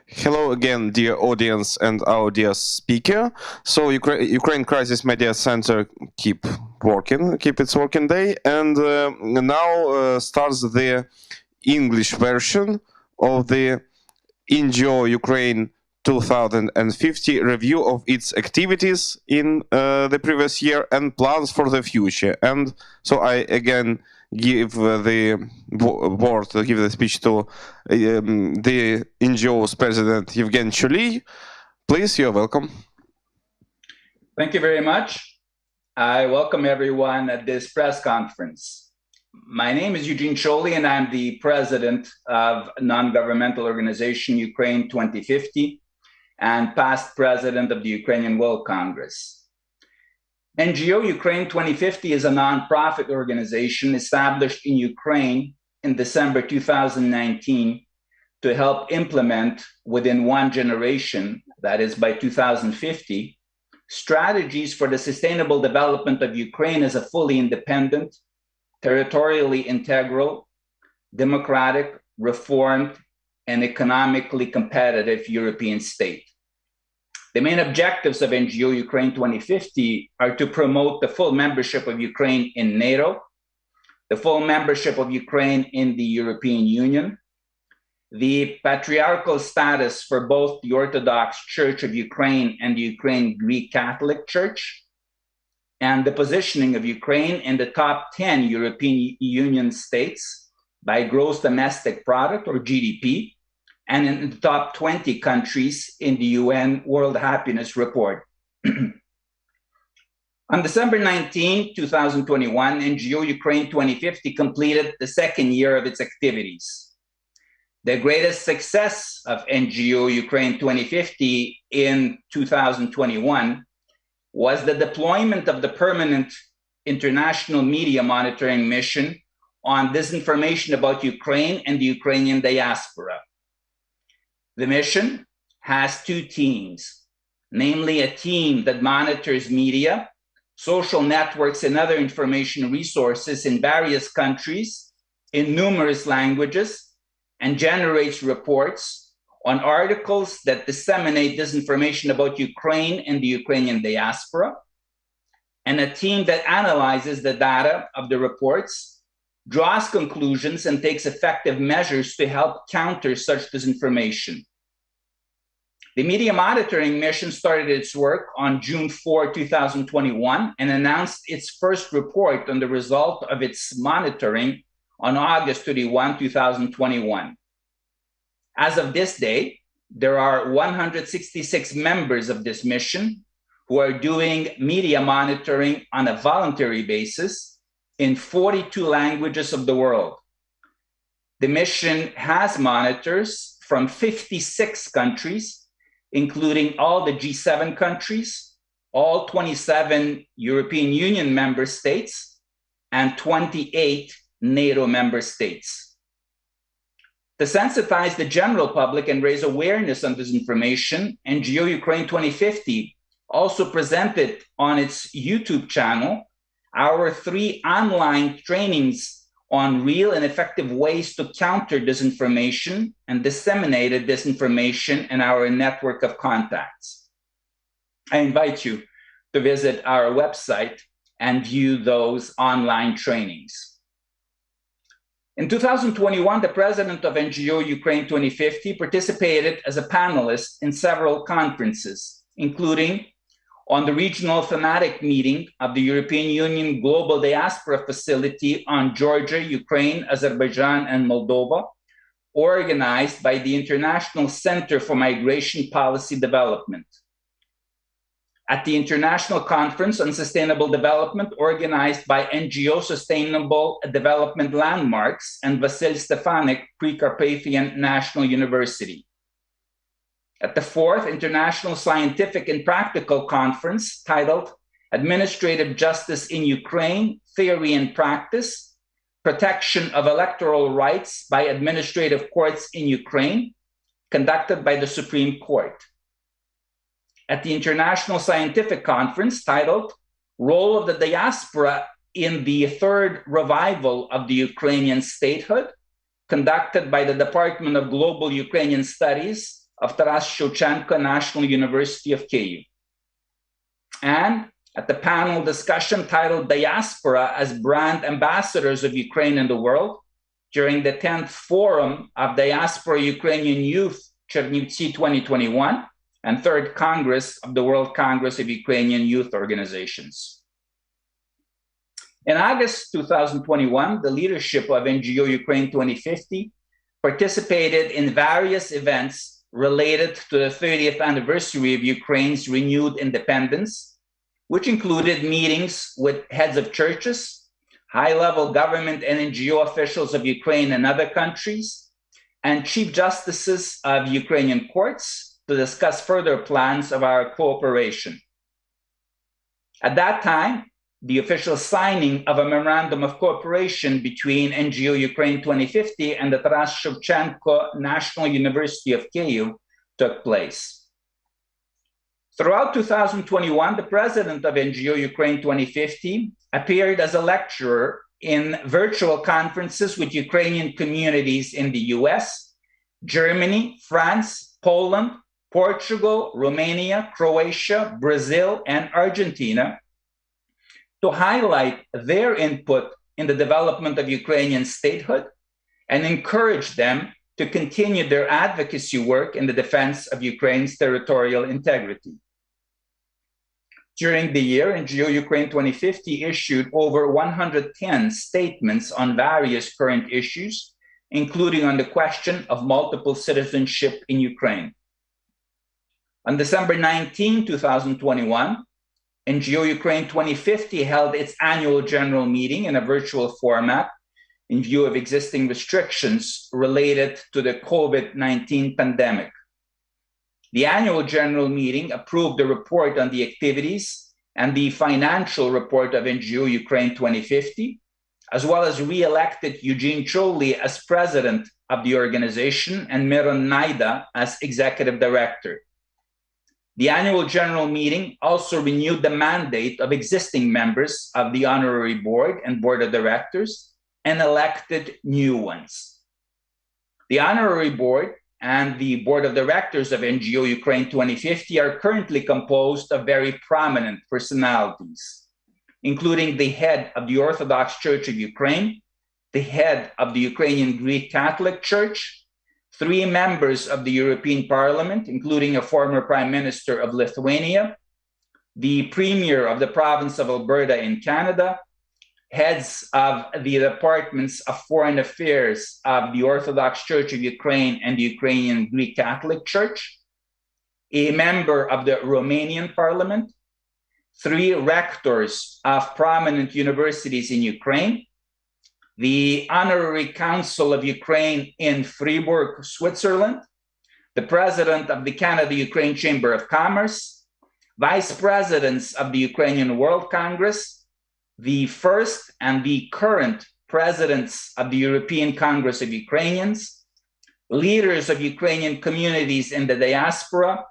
Hello again, dear audience and our dear speaker. So Ukraine Crisis Media-Center keep its working day, and now starts the English version of the NGO Ukraine 2050 review of its activities in the previous year and plans for the future. And so I again give the speech to the NGO's president, Eugene Czolij. Please, you're welcome. Thank you very much. I welcome everyone at this press conference. My name is Eugene Czolij, and I'm the president of non-governmental organization Ukraine-2050 and past president of the Ukrainian World Congress. NGO Ukraine-2050 is a nonprofit organization established in Ukraine in December 2019 to help implement within one generation, that is by 2050, strategies for the sustainable development of Ukraine as a fully independent, territorially integral, democratic, reformed, and economically competitive European state. The main objectives of NGO Ukraine 2050 are to promote the full membership of Ukraine in NATO, the full membership of Ukraine in the European Union, the patriarchal status for both the Orthodox Church of Ukraine and the Ukraine Greek Catholic Church, and the positioning of Ukraine in the top 10 European Union states by gross domestic product, or GDP, and in the top 20 countries in the UN World Happiness Report. On December 19, 2021, NGO Ukraine 2050 completed the second year of its activities. The greatest success of NGO Ukraine 2050 in 2021 was the deployment of the permanent international media monitoring mission on disinformation about Ukraine and the Ukrainian diaspora. The mission has two teams, namely a team that monitors media, social networks, and other information resources in various countries in numerous languages and generates reports on articles that disseminate disinformation about Ukraine and the Ukrainian diaspora, and a team that analyzes the data of the reports, draws conclusions, and takes effective measures to help counter such disinformation. The media monitoring mission started its work on June 4, 2021, and announced its first report on the result of its monitoring on August 31, 2021. As of this day, there are 166 members of this mission who are doing media monitoring on a voluntary basis in 42 languages of the world. The mission has monitors from 56 countries, including all the G7 countries, all 27 European Union member states, and 28 NATO member states. To sensitize the general public and raise awareness on disinformation, NGO Ukraine 2050 also presented on its YouTube channel our 3 online trainings on real and effective ways to counter disinformation and disseminated disinformation in our network of contacts. I invite you to visit our website and view those online trainings. In 2021, the president of NGO Ukraine 2050 participated as a panelist in several conferences, including on the regional thematic meeting of the European Union Global Diaspora Facility on Georgia, Ukraine, Azerbaijan, and Moldova, organized by the International Center for Migration Policy Development. At the International Conference on Sustainable Development, organized by NGO Sustainable Development Landmarks and Vasil Stefanik Pre-Carpathian National University. At the 4th International Scientific and Practical Conference, titled Administrative Justice in Ukraine, Theory and Practice, Protection of Electoral Rights by Administrative Courts in Ukraine, conducted by the Supreme Court. At the International Scientific Conference, titled Role of the Diaspora in the Third Revival of the Ukrainian Statehood, conducted by the Department of Global Ukrainian Studies of Taras Shevchenko National University of Kyiv. And at the panel discussion titled Diaspora as Brand Ambassadors of Ukraine in the World, during the 10th Forum of Diaspora Ukrainian Youth Chernivtsi 2021 and 3rd Congress of the World Congress of Ukrainian Youth Organizations. In August 2021, the leadership of NGO Ukraine-2050 participated in various events related to the 30th anniversary of Ukraine's renewed independence, which included meetings with heads of churches, high-level government and NGO officials of Ukraine and other countries, and chief justices of Ukrainian courts to discuss further plans of our cooperation. At that time, the official signing of a memorandum of cooperation between NGO Ukraine-2050 and the Taras Shevchenko National University of Kyiv took place. Throughout 2021, the president of NGO Ukraine-2050 appeared as a lecturer in virtual conferences with Ukrainian communities in the US, Germany, France, Poland, Portugal, Romania, Croatia, Brazil, and Argentina to highlight their input in the development of Ukrainian statehood and encourage them to continue their advocacy work in the defense of Ukraine's territorial integrity. During the year, NGO Ukraine-2050 issued over 110 statements on various current issues, including on the question of multiple citizenship in Ukraine. On December 19, 2021, NGO Ukraine-2050 held its annual general meeting in a virtual format in view of existing restrictions related to the COVID-19 pandemic. The annual general meeting approved the report on the activities and the financial report of NGO Ukraine-2050, as well as re-elected Eugene Czolij as president of the organization and Miron Naida as executive director. The annual general meeting also renewed the mandate of existing members of the honorary board and board of directors and elected new ones. The honorary board and the board of directors of NGO Ukraine-2050 are currently composed of very prominent personalities, including the head of the Orthodox Church of Ukraine, the head of the Ukrainian Greek Catholic Church, 3 members of the European Parliament, including a former Prime Minister of Lithuania, the Premier of the province of Alberta in Canada, heads of the departments of foreign affairs of the Orthodox Church of Ukraine and the Ukrainian Greek Catholic Church, a member of the Romanian Parliament, 3 rectors of prominent universities in Ukraine, the Honorary Council of Ukraine in Fribourg, Switzerland, the President of the Canada-Ukraine Chamber of Commerce, Vice Presidents of the Ukrainian World Congress, the first and the current Presidents of the European Congress of Ukrainians, leaders of Ukrainian communities in the diaspora,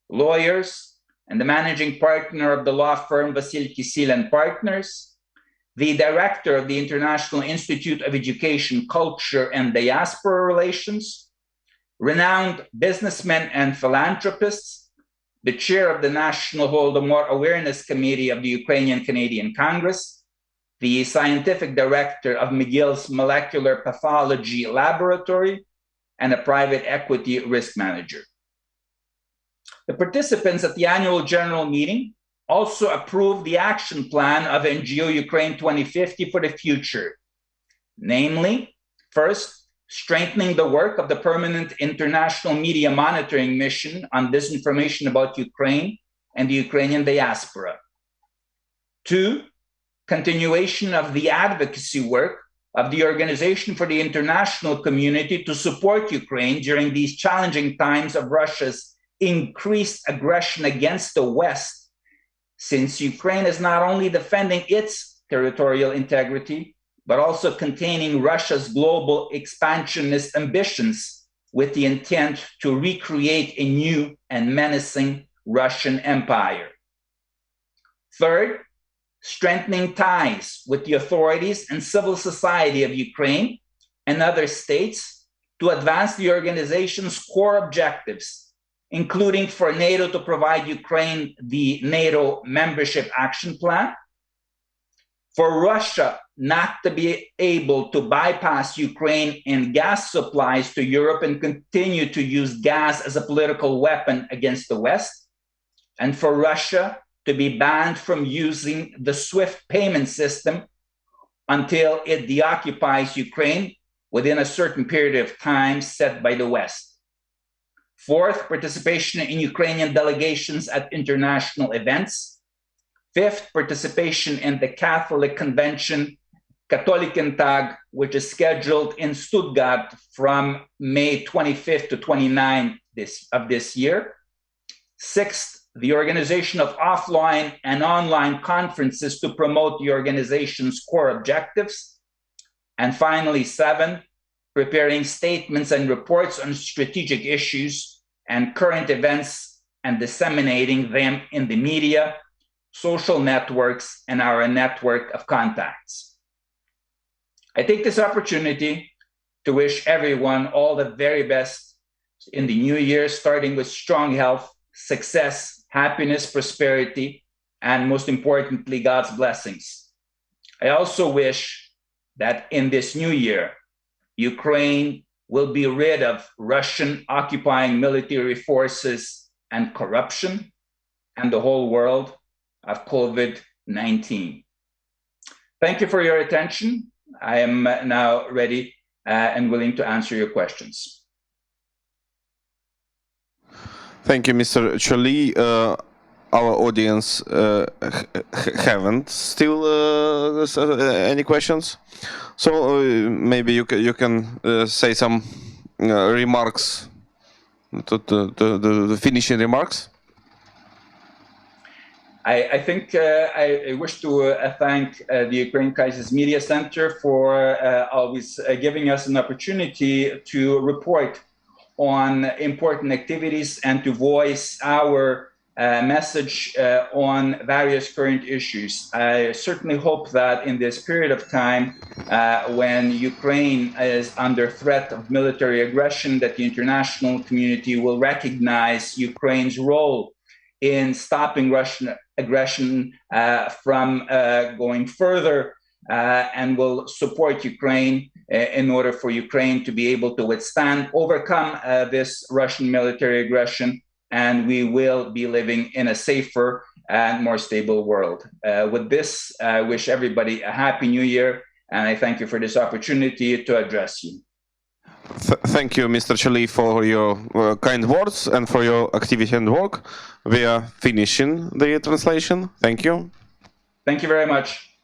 lawyers, and the managing partner of the law firm Vasil Kisil and Partners, the director of the International Institute of Education, Culture, and Diaspora Relations, renowned businessmen and philanthropists, the chair of the National Holodomor Awareness Committee of the Ukrainian-Canadian Congress, the scientific director of McGill's Molecular Pathology Laboratory, and a private equity risk manager. The participants at the annual general meeting also approved the action plan of NGO Ukraine-2050 for the future, namely, first, strengthening the work of the permanent international media monitoring mission on disinformation about Ukraine and the Ukrainian diaspora. 2, continuation of the advocacy work of the Organization for the International Community to support Ukraine during these challenging times of Russia's increased aggression against the West, since Ukraine is not only defending its territorial integrity, but also containing Russia's global expansionist ambitions with the intent to recreate a new and menacing Russian empire. 3rd, strengthening ties with the authorities and civil society of Ukraine and other states to advance the organization's core objectives, including for NATO to provide Ukraine the NATO membership action plan, for Russia not to be able to bypass Ukraine and gas supplies to Europe and continue to use gas as a political weapon against the West, and for Russia to be banned from using the SWIFT payment system until it deoccupies Ukraine within a certain period of time set by the West. Fourth, participation in Ukrainian delegations at international events. Fifth, participation in the Catholic Convention, Katholikentag, which is scheduled in Stuttgart from May 25th to 29th of this year. Sixth, the organization of offline and online conferences to promote the organization's core objectives. And finally, seven, preparing statements and reports on strategic issues and current events and disseminating them in the media, social networks, and our network of contacts. I take this opportunity to wish everyone all the very best in the new year, starting with strong health, success, happiness, prosperity, and most importantly, God's blessings. I also wish that in this new year, Ukraine will be rid of Russian occupying military forces and corruption, and the whole world of COVID-19. Thank you for your attention. I am now ready and willing to answer your questions. Thank you, Mr. Czolij. Our audience haven't still any questions, so maybe you can say some remarks, the finishing remarks. I think I wish to thank the Ukraine Crisis Media Center for always giving us an opportunity to report on important activities and to voice our message on various current issues. I certainly hope that in this period of time when Ukraine is under threat of military aggression, that the international community will recognize Ukraine's role in stopping Russian aggression from going further and will support Ukraine in order for Ukraine to be able to overcome this Russian military aggression, and we will be living in a safer and more stable world. With this, I wish everybody a happy new year, and I thank you for this opportunity to address you. Thank you, Mr. Czolij, for your kind words and for your activity and work. We are finishing the translation. Thank you. Thank you very much.